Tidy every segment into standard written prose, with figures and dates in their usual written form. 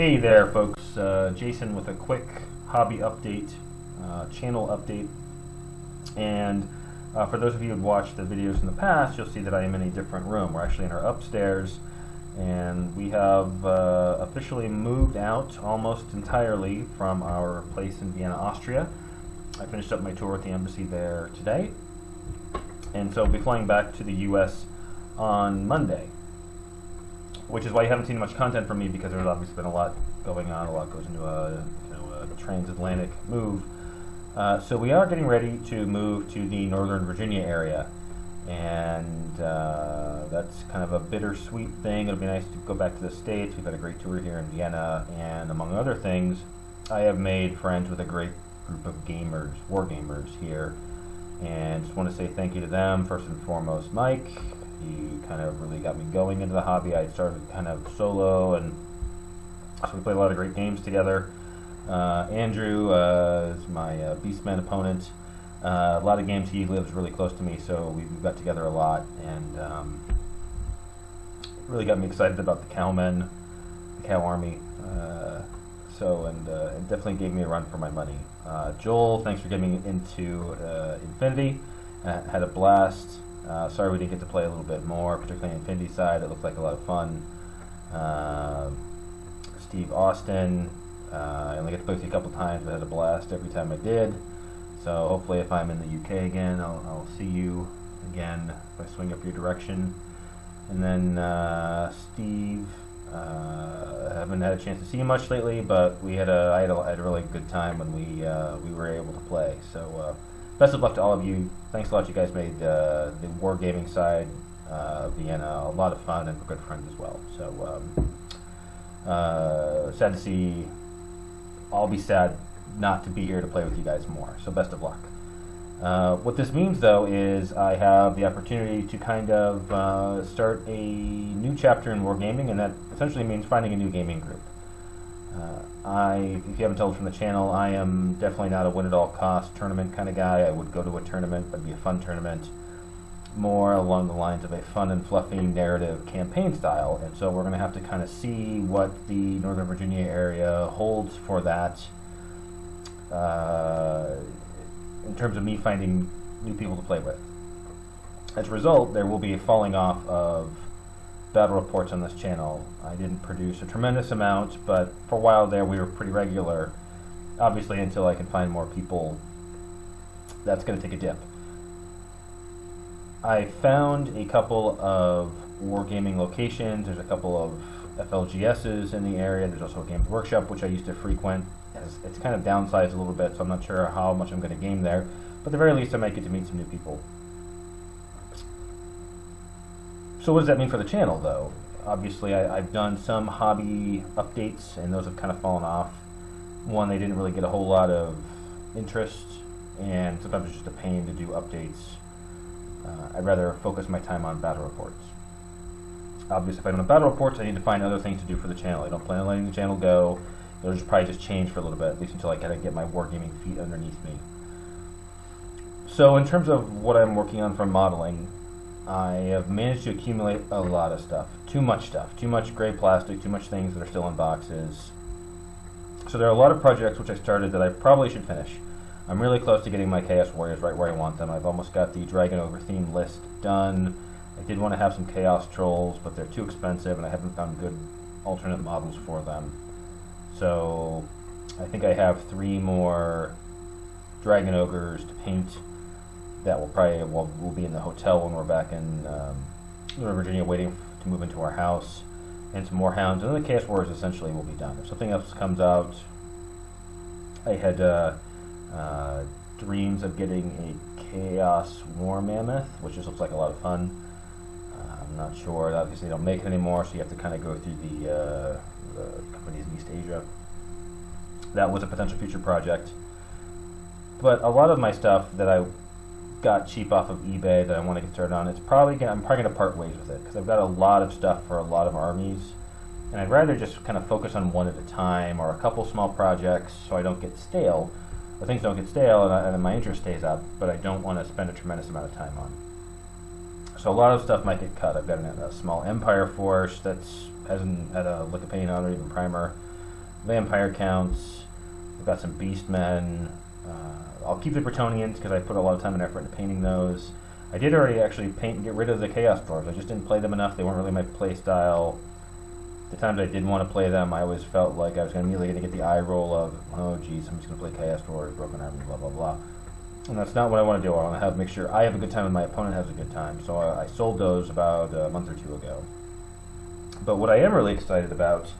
Hey there, folks. Jason with a quick hobby update, channel update. And for those of you who've watched the videos in the past, you'll see that I am in a different room. We're actually in our upstairs, and we have officially moved out almost entirely from our place in Vienna, Austria. I finished up my tour at the embassy there today, and so I'll be flying back to the US on Monday, which is why you haven't seen much content from me, because there's obviously been a lot going on. A lot goes into a transatlantic move. So we are getting ready to move to the Northern Virginia area, and that's kind of a bittersweet thing. It'll be nice to go back to the States. We've had a great tour here in Vienna, and among other things, I have made friends with a great group of gamers, wargamers here, and just want to say thank you to them. First and foremost, Mike. He kind of really got me going into the hobby. I started kind of solo, and so we played a lot of great games together. Andrew is my Beastman opponent. A lot of games. He lives really close to me, so we got together a lot, and really got me excited about the cowmen, the cow army. It definitely gave me a run for my money. Joel, thanks for getting me into Infinity. Had a blast. Sorry we didn't get to play a little bit more, particularly on the Infinity side. It looked like a lot of fun. Steve Austin, I only got to play with you a couple times, but I had a blast every time I did. So hopefully if I'm in the UK again, I'll see you again if I swing up your direction. And then Steve, I haven't had a chance to see you much lately, but I had a really good time when we were able to play. So best of luck to all of you. Thanks a lot. You guys made the Wargaming side, Vienna, a lot of fun, and we're good friends as well. So sad to see. I'll be sad not to be here to play with you guys more. So best of luck. What this means, though, is I have the opportunity to kind of start a new chapter in Wargaming, and that essentially means finding a new gaming group. If you haven't told from the channel, I am definitely not a win-at-all-cost tournament kind of guy. I would go to a tournament, but it'd be a fun tournament, more along the lines of a fun and fluffy narrative campaign style. And so we're going to have to kind of see what the Northern Virginia area holds for that, in terms of me finding new people to play with. As a result, there will be a falling off of battle reports on this channel. I didn't produce a tremendous amount, but for a while there we were pretty regular. Obviously, until I can find more people, that's going to take a dip. I found a couple of Wargaming locations. There's a couple of FLGSs in the area. There's also a Games Workshop, which I used to frequent. It's kind of downsized a little bit, so I'm not sure how much I'm going to game there. But at the very least, I might get to meet some new people. So what does that mean for the channel, though? Obviously, I've done some hobby updates, and those have kind of fallen off. One, they didn't really get a whole lot of interest, and sometimes it's just a pain to do updates. I'd rather focus my time on battle reports. Obviously, if I don't have battle reports, I need to find other things to do for the channel. I don't plan on letting the channel go. It'll just probably just change for a little bit, at least until I kind of get my Wargaming feet underneath me. So in terms of what I'm working on for modeling, I have managed to accumulate a lot of stuff. Too much gray plastic, too much things that are still in boxes. So there are a lot of projects which I started that I probably should finish. I'm really close to getting my Chaos Warriors right where I want them. I've almost got the Dragon Ogre themed list done. I did want to have some Chaos Trolls, but they're too expensive and I haven't found good alternate models for them. So I think I have 3 more Dragon Ogres to paint. That will probably will be in the hotel when we're back in Northern Virginia, waiting to move into our house, and some more Hounds, and then the Chaos Warriors essentially will be done. If something else comes out, I had dreams of getting a Chaos War Mammoth, which just looks like a lot of fun. I'm not sure. Obviously, they don't make it anymore, so you have to kind of go through the companies in East Asia. That was a potential future project, but a lot of my stuff that I got cheap off of eBay that I want to get started on, I'm probably going to part ways with it, because I've got a lot of stuff for a lot of armies, and I'd rather just kind of focus on one at a time, or a couple small projects, so I don't get stale, or things don't get stale, and my interest stays up, but I don't want to spend a tremendous amount of time on. So a lot of stuff might get cut. I've got a small Empire force that hasn't had a lick of paint on or even primer. vampire counts. I've got some beastmen. I'll keep the Bretonians because I put a lot of time and effort into painting those. I did already actually paint and get rid of the Chaos Dwarves. I just didn't play them enough. They weren't really my play style. The times I did want to play them, I always felt like I was immediately going to get the eye roll of, oh geez, I'm just going to play Chaos Dwarves, Broken Army, blah, blah, blah. And that's not what I want to do. I want to make sure I have a good time and my opponent has a good time. So I sold those about a month or two ago. But what I am really excited about,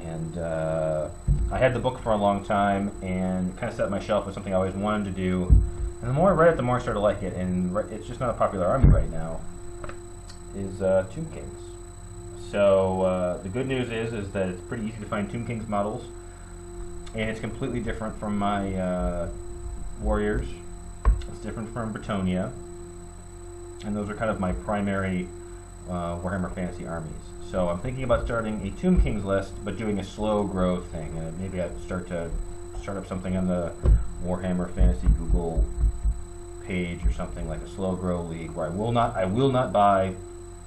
and I had the book for a long time and kind of set my shelf as something I always wanted to do. And the more I read it, the more I started to like it. And it's just not a popular army right now, is Tomb Kings. So the good news is that it's pretty easy to find Tomb Kings models. And it's completely different from my Warriors. It's different from Bretonia. And those are kind of my primary Warhammer Fantasy armies. So I'm thinking about starting a Tomb Kings list, but doing a slow growth thing. And maybe I'd start up something on the Warhammer Fantasy Google page or something, like a slow grow league, where I will not buy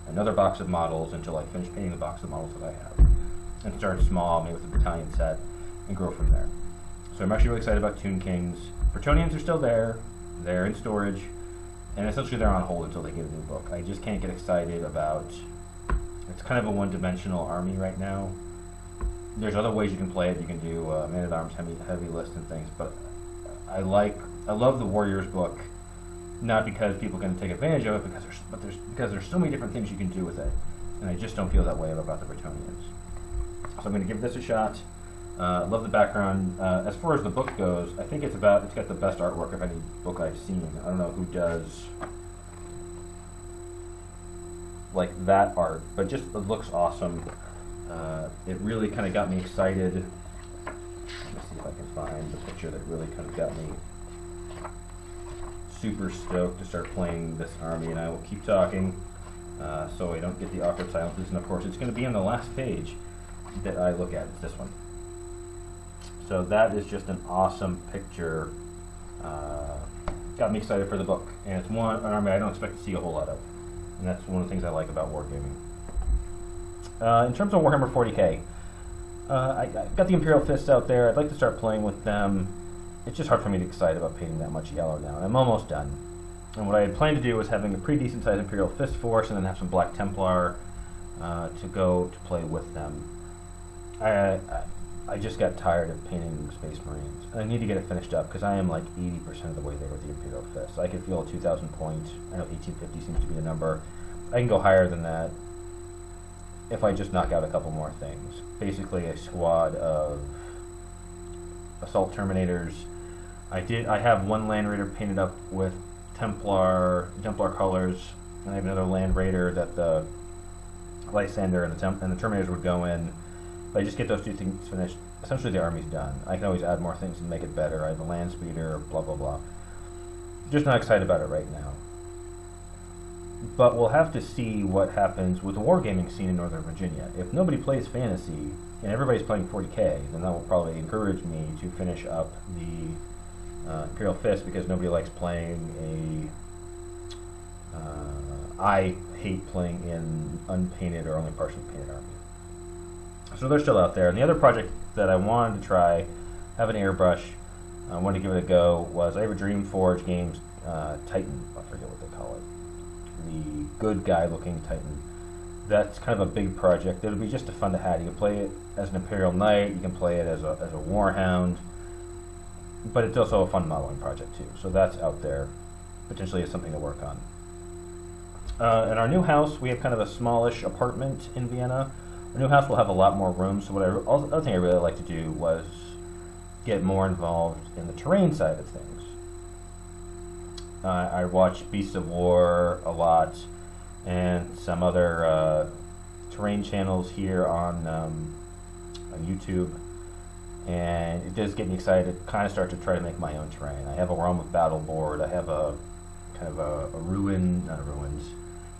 another box of models until I finish painting the box of models that I have, and start small, maybe with a battalion set, and grow from there. So I'm actually really excited about Tomb Kings. Bretonians are still there. They're in storage, and essentially they're on hold until they get a new book. I just can't get excited about. It's kind of a one-dimensional army right now. There's other ways you can play it. You can do man-at-arms heavy list and things, but I love the Warriors book, not because people can take advantage of it, because there's so many different things you can do with it, and I just don't feel that way about the Bretonians. So I'm going to give this a shot. Love the background. As far as the book goes, I think it's got the best artwork of any book I've seen. I don't know who does like that art, but just it looks awesome. It really kind of got me excited. Let me see if I can find the picture that really kind of got me super stoked to start playing this army, and I will keep talking so I don't get the awkward silences. And of course, it's going to be on the last page that I look at. It's this one. So that is just an awesome picture. Got me excited for the book, and it's an army I don't expect to see a whole lot of. And that's one of the things I like about Wargaming. In terms of Warhammer 40k, I got the Imperial Fists out there. I'd like to start playing with them. It's just hard for me to get excited about painting that much yellow now. I'm almost done. And what I had planned to do was having a pretty decent sized Imperial Fist force and then have some Black Templar to go to play with them. I just got tired of painting Space Marines. I need to get it finished up because I am like 80% of the way there with the Imperial Fist. I could feel a 2,000 point. I know 1850 seems to be the number. I can go higher than that if I just knock out a couple more things. Basically a squad of Assault Terminators. I have one Land Raider painted up with Templar colors, and I have another Land Raider that the Lysander and the Terminators would go in. If I just get those two things finished, essentially the army's done. I can always add more things and make it better. I have a Land Speeder, blah blah blah. Just not excited about it right now. But we'll have to see what happens with the wargaming scene in Northern Virginia. If nobody plays fantasy and everybody's playing 40k, then that will probably encourage me to finish up the Imperial Fist, because nobody likes playing I hate playing in unpainted or only partially painted army. So they're still out there. And the other project that I wanted to try, have an airbrush, I wanted to give it a go, was I have a Dreamforge Games Titan. I forget what they call it. The good guy looking Titan. That's kind of a big project. It'll be just a fun to have. You can play it as an Imperial Knight, you can play it as a Warhound, but it's also a fun modeling project too. So that's out there, potentially as something to work on. In our new house, we have kind of a smallish apartment in Vienna. Our new house will have a lot more room, so other thing I really like to do was get more involved in the terrain side of things. I watch Beasts of War a lot, and some other terrain channels here on YouTube, and it does get me excited to kind of start to try to make my own terrain. I have a Realm of Battle board. I have a kind of a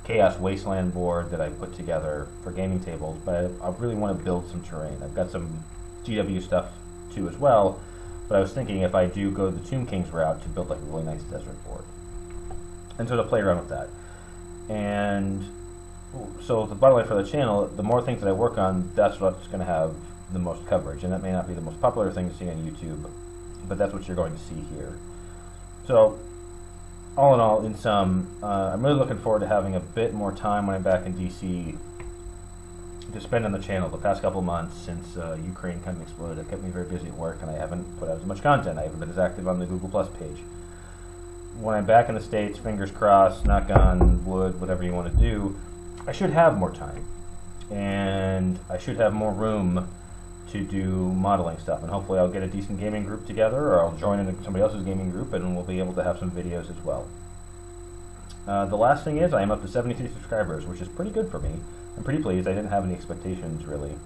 Chaos Wasteland board that I put together for gaming tables, but I really want to build some terrain. I've got some GW stuff too as well, but I was thinking if I do go the Tomb Kings route, to build like a really nice desert board, and so to play around with that. And so the bottom line for the channel, the more things that I work on, that's what's going to have the most coverage, and that may not be the most popular thing to see on YouTube, but that's what you're going to see here. So, all in all, in sum, I'm really looking forward to having a bit more time when I'm back in DC to spend on the channel. The past couple months since Ukraine kind of exploded, it kept me very busy at work, and I haven't put out as much content. I haven't been as active on the Google Plus page. When I'm back in the States, fingers crossed, knock on wood, whatever you want to do, I should have more time, and I should have more room to do modeling stuff, and hopefully I'll get a decent gaming group together, or I'll join in somebody else's gaming group, and we'll be able to have some videos as well. The last thing is, I am up to 73 subscribers, which is pretty good for me. I'm pretty pleased. I didn't have any expectations, really.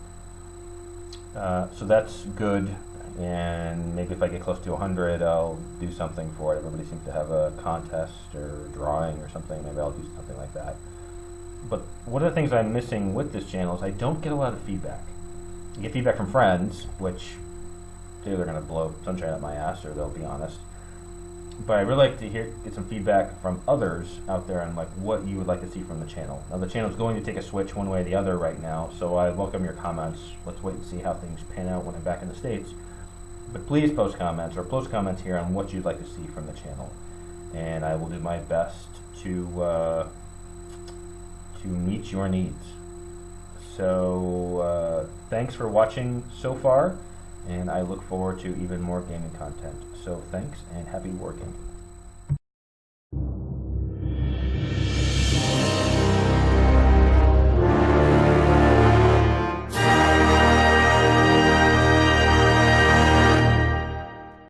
So that's good, and maybe if I get close to 100, I'll do something for it. Everybody seems to have a contest or drawing or something. Maybe I'll do something like that. But one of the things I'm missing with this channel is I don't get a lot of feedback. I get feedback from friends, which they're going to blow sunshine up my ass, or they'll be honest. But I really like to get some feedback from others out there on like what you would like to see from the channel. Now the channel is going to take a switch one way or the other right now, so I welcome your comments. Let's wait and see how things pan out when I'm back in the States. But please post comments, or post comments here on what you'd like to see from the channel, and I will do my best to meet your needs. So thanks for watching so far, and I look forward to even more gaming content. So thanks, and happy wargaming.